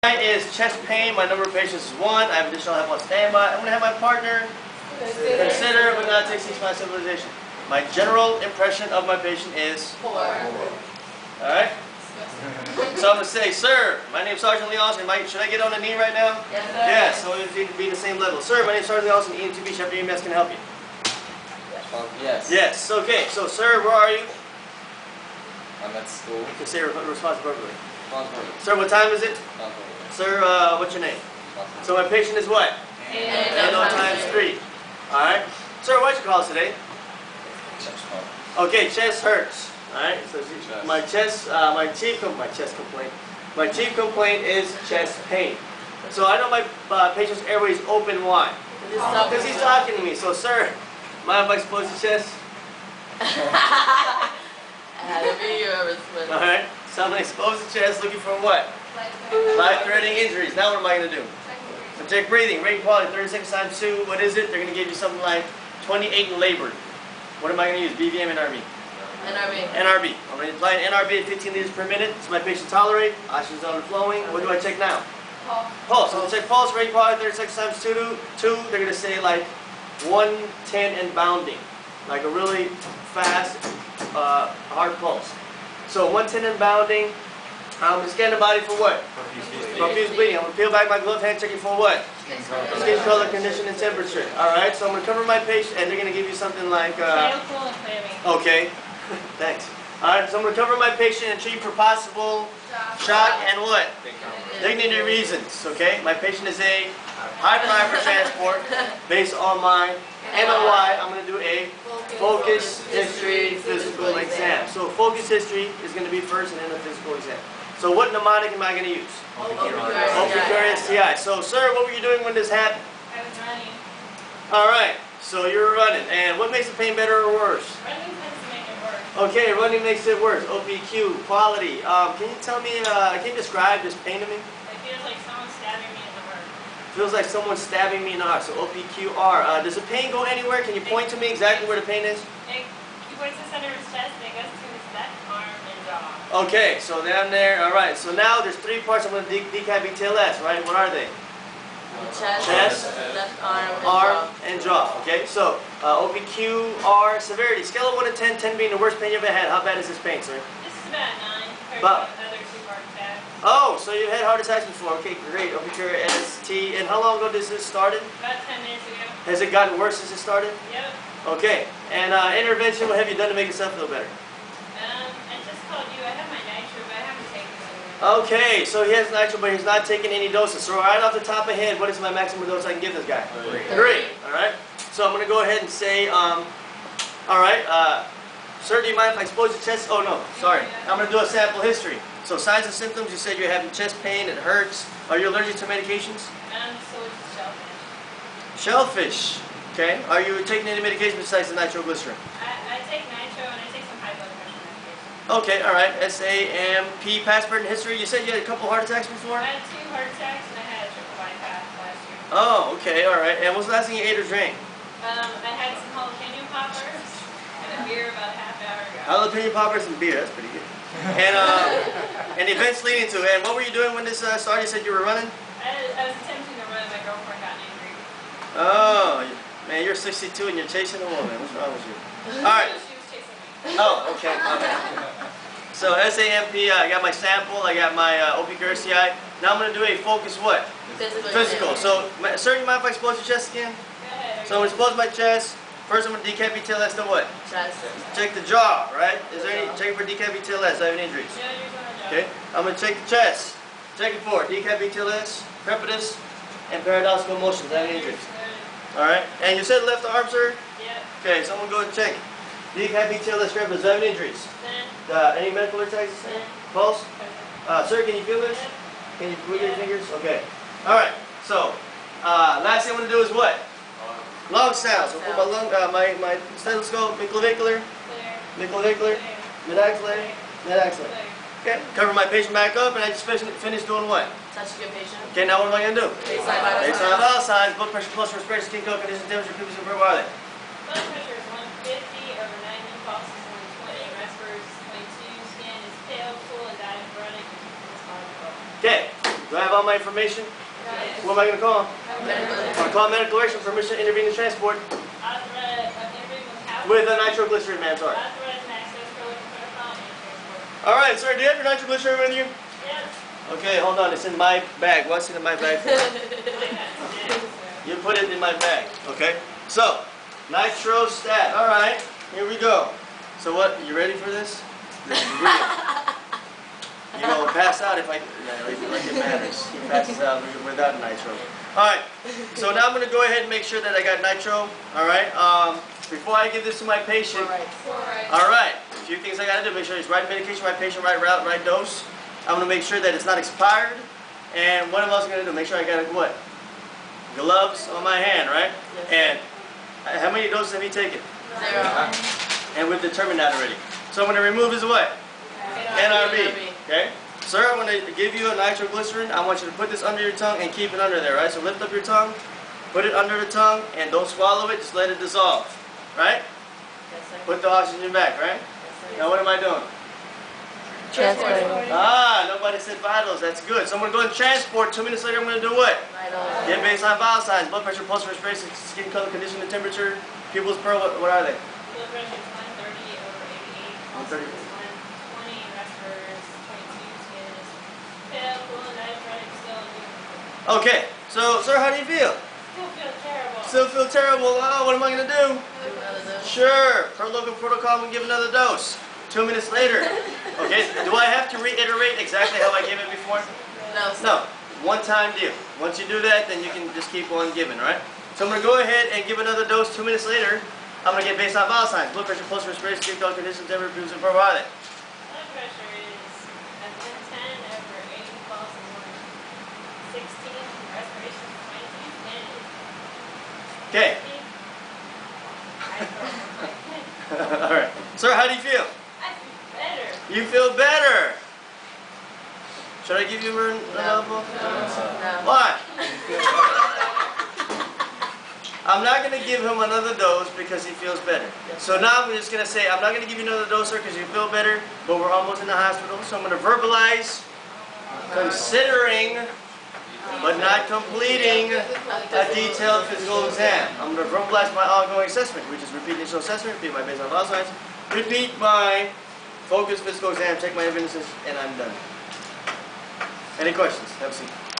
Tonight is chest pain. My number of patients is 1. I have additional help on standby. I'm going to have my partner consider but not take 6 months civilization. My general impression of my patient is 4. Alright? So I'm going to say, sir, my name is Sergeant Leongson. Should I get on the knee right now? Yes, sir. Yes, so we need to be the same level. Sir, my name is Sergeant Leongson, emt-b, Chapter EMS can help you. Yes. Yes, okay. So, sir, where are you? I'm at school. You can say response appropriately. Responsibility. Sir, what time is it? Responsibility. Sir, what's your name? So my patient is what? NO times 3. Alright. Sir, why'd you call us today? Okay, chest hurts. Alright, so my chief complaint is chest pain. So I know my patient's airway is open. Why? Because he's talking to me. So sir, mind if I expose your chest? Alright, so I'm going to expose the chest looking for what? Life-threatening injuries. Now what am I going to do? So check breathing, rate quality, 30 seconds times 2. What is it? They're going to give you something like 28 in labor. What am I going to use? BVM, NRB? NRB. I'm going to apply an NRB at 15 liters per minute. Does my patient tolerate? Oxygen's overflowing. What do I check now? Pulse. So I'm going to check pulse, rate quality, 30 seconds times 2. They're going to say like 110 and bounding. Like a really fast, hard pulse. So 110 and bounding. I'm going to scan the body for what? Profuse bleeding. I'm going to peel back my glove hand, checking for what? Skin color, condition, and temperature. Alright, so I'm going to cover my patient, and they're going to give you something like... okay, thanks. Alright, so I'm going to cover my patient and treat for possible shock and what? Dignity reasons, okay? My patient is a high prior for transport. Based on my NOI, I'm going to do a focus history physical exam. So focus history is going to be first and then the physical exam. So what mnemonic am I going to use? OPQRSTI. So sir, what were you doing when this happened? I was running. Alright, so you were running. And what makes the pain better or worse? Running tends to make it worse. Okay, running makes it worse. OPQ, quality. Can you tell me, can you describe this pain to me? It feels like someone stabbing me in the heart. Feels like someone stabbing me in the heart. So OPQR. Does the pain go anywhere? Can you point to me exactly where the pain is? He puts this under his chest and it goes to his neck, arm, and jaw. Okay, so down there. Alright, so now there's 3 parts I'm going to decap TLS, right? What are they? Chest, left arm, and jaw. Okay, so OPQR severity. Scale of 1 to 10, 10 being the worst pain you've ever had. How bad is this pain, sir? This is about 9 compared About, to the other 2 heart attacks. oh, so you've had heart attacks before. Okay, great. OPQR ST. And how long ago did this started? About 10 minutes ago. Has it gotten worse since it started? Yep. Okay, and intervention, what have you done to make yourself feel better? I just called you. I have my nitro, but I haven't taken it. Okay, so he has nitro, but he's not taking any doses. So right off the top of head, what is my maximum dose I can give this guy? 3. Alright, so I'm going to go ahead and say, alright, sir, do you mind if I expose your chest? Oh no, sorry. I'm going to do a sample history. So signs and symptoms, you said you're having chest pain, it hurts. Are you allergic to medications? So it's shellfish. Shellfish. Okay. Are you taking any medication besides the nitroglycerin? I take nitro and I take some high blood pressure medication. Okay, alright. SAMP, past burden history. You said you had a couple heart attacks before? I had 2 heart attacks and I had a triple bypass last year. Oh, okay, alright. And what's the last thing you ate or drank? I had some jalapeno poppers and a beer about a half hour ago. Jalapeno poppers and beer. That's pretty good. And the events leading to it. And what were you doing when this started? You said you were running? I was attempting to run. My girlfriend got angry. Oh, man, you're 62 and you're chasing a woman. What's wrong with you? Alright. She was chasing me. Oh, okay. So SAMP, I got my sample, I got my OPQRSTI. Now I'm going to do a focus what? Physical. So, sir, you mind if I expose your chest again? Go ahead. So I'm going to expose my chest. First I'm going to decap TLS to what? Chest. Check the jaw, right? Is there any, check for decap TLS, do I have any injuries? No injuries on the jaw. Okay, I'm going to check the chest. Check it for decap TLS, crepitus, and paradoxical motion, do I have any injuries? Alright, and you said left arm, sir? Yeah. Okay, so I'm going to go ahead and check. Decap TLS, crepitus, do I have any injuries? Any medical attacks? Pulse? Sir, can you feel this? Can you move your fingers? Okay. Alright, so, last thing I'm going to do is what? Lung sounds. So put my lung, my stethoscope, mid-clavicular, mid-axillary, mid-axillary. Okay, cover my patient back up, and I just finished doing what? Touching your patient. Okay, now what am I going to do? Baseline vital signs, blood pressure, pulse, respiration, skin color, condition, temperature, previous, where are they? Blood pressure is 150 over 90, pulse is 120, respiration is 22, skin is pale, cool, and diaphoretic, and it's hard to Okay, Do I have all my information? Yes. What am I going to call? I'm going to call medical direction, permission to intervene in transport Authorized with a nitroglycerin mandatory. authorized and access for local protocol and transport. All right, sir, do you have your nitroglycerin with you? Yes. Okay, hold on. It's in my bag. What's in my bag for? You put it in my bag. Okay. So, nitrostat. All right, here we go. So what? You ready for this? This is real. You're gonna pass out if I like it matters. He passes out without nitro. All right. So now I'm gonna go ahead and make sure that I got nitro. All right. Before I give this to my patient. All right. A few things I gotta do. Make sure he's right medication, right patient, right route, right dose. I'm gonna make sure that it's not expired. And what am I also gonna do? Make sure I got what? Gloves on my hand, right? Yes. And how many doses have you taken? 0. And we've determined that already. So I'm gonna remove his what? NRB. Okay? Sir, I'm going to give you a nitroglycerin. I want you to put this under your tongue and keep it under there, right? So lift up your tongue, put it under the tongue, and don't swallow it, just let it dissolve. Right? Yes, sir. Put the oxygen back, right? Yes, sir. Now what am I doing? Transport. Nobody said vitals. That's good. So I'm going to go and transport. 2 minutes later, I'm going to do what? Vitals. Get baseline vital signs, blood pressure, pulse, respiration, skin color, condition, and temperature. Pupils, pearl, what are they? Blood pressure is 130 over 88. Pulse 130. is 120. Respirators 22. Skin is pale, cool, and diaphragmatic, still new. Okay. So, sir, how do you feel? Still feel terrible. Still feel terrible. Oh, what am I going to do? Do another dose. Sure. Per local protocol, we'll give another dose. 2 minutes later. Okay. Do I have to reiterate exactly how I gave it before? No, sir. No. One-time deal. Once you do that, then you can just keep on giving, right? So I'm going to go ahead and give another dose. 2 minutes later, I'm going to get baseline vital signs. Blood pressure, pulse, respiration, skin color, condition, temperature, pupils, and pearl. What are they? Blood pressure is at 110 over 80. Pulse is 116. Respiration is 22. Skin is Okay. 50. All right. Sir, how do you feel? I feel better. You feel better. Should I give you another No. book? No. Why? I'm not going to give him another dose because he feels better. So now I'm just going to say, I'm not going to give you another dose, sir, because you feel better, but we're almost in the hospital. So I'm going to verbalize, considering, but not completing a detailed physical exam. I'm going to verbalize my ongoing assessment, which is repeat initial assessment, repeat my baseline vital signs, repeat my focused physical exam, check my evidences, and I'm done. Any questions? Have a seat.